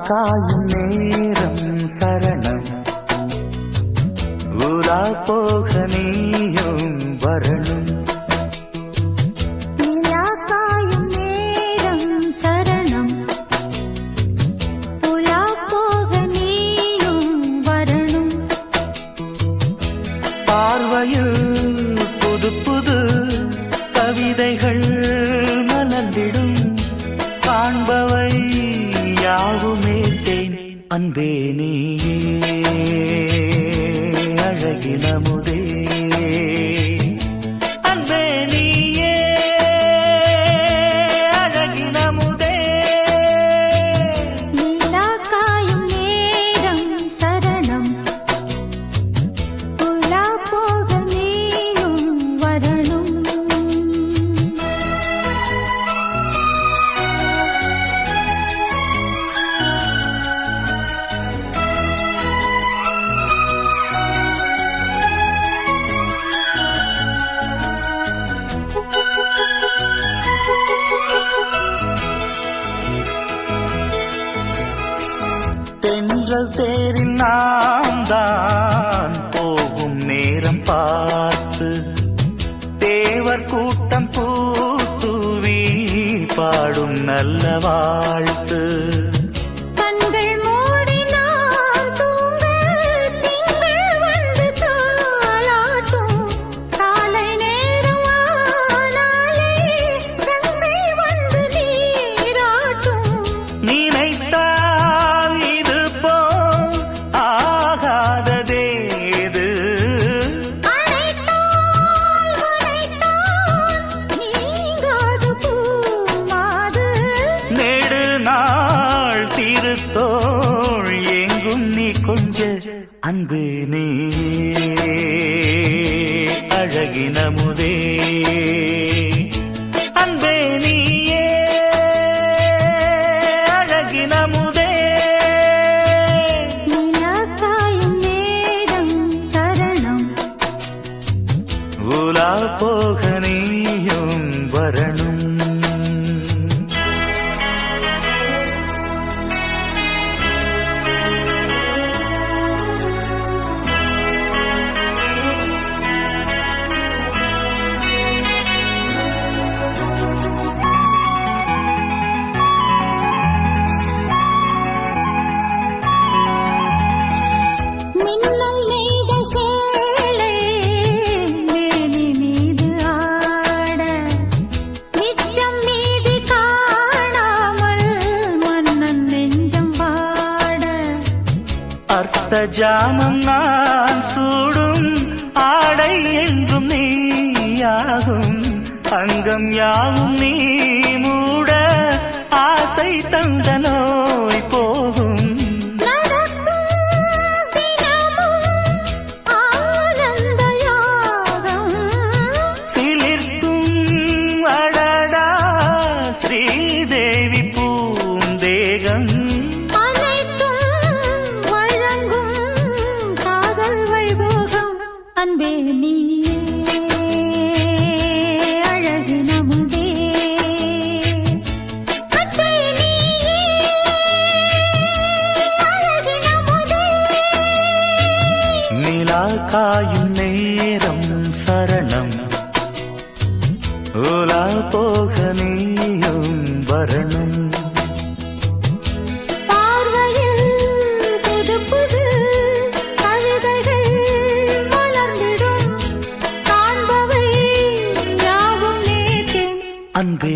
காயும் நேரம் சரணம் உலா போக நீயும் வரணும். நிலா காயும் நேரம் சரணம் உலா போக நீயும் வரணும். பார்வையில் புது புது கவிதைகள் மலர்ந்திடும் காண்பவை யாவுமே தேன். அன்பே நீயே அழகினமுதே அன்பே நீயே அழகினமுதே. நிலா காயும் நேரம் சரணம் உலா போக நீயும் வரணும். தென்றல் தேரில் நாம் தான் போகும் நேரம் பார்த்து தேவர் கூட்டம் பூத்துவி பாடும் நல்ல வாழ்த்து. கண்கள் மூடினால் தூங்க திங்கள் வந்து தாலாட்டும். காலை நேரம் ஆனாலே கங்கை வந்து நீராட்டும். நினைத்தால் இது போல் ஆகாததேது. அழைத்தால் நீங்காது பூமாது. நெடு நாள் திருத்தோள் எங்கும் நீ கொஞ்ச அன்பு நீ அழகினமுதே அன்பே நீயே அழகினமுதே. நிலா காயும் நேரம் சரணம் உலா போக நீயும் வரணும். மின்னல் நெய்த சேலை மேனி மீது ஆட நிச்சம் மீதி காணாமல் மன்னன் நெஞ்சம் வாட. அர்த்த ஜாமம் நான் சூடும் ஆடை என்றும் நீயாகும். அங்கம் யாவும் நீ மூட ஆசை தந்த நோய் போகும். ஆனந்த யாகம் சிலிர்க்கும் அடடா ஸ்ரீதேவி பூந்தேகம். அனைத்தும் வழங்கும் காதல் வைபோகம். அன்பே நீயே அழகினமுதே அன்பே நீயே அழகினமுதே. நிலா காயும் நேரம் சரணம் உலா போக நீயும் வரணும். பார்வையில் புது புது கவிதைகள் மலர்ந்திடும் காண்பவை யாவும் நேற்றே. அன்பே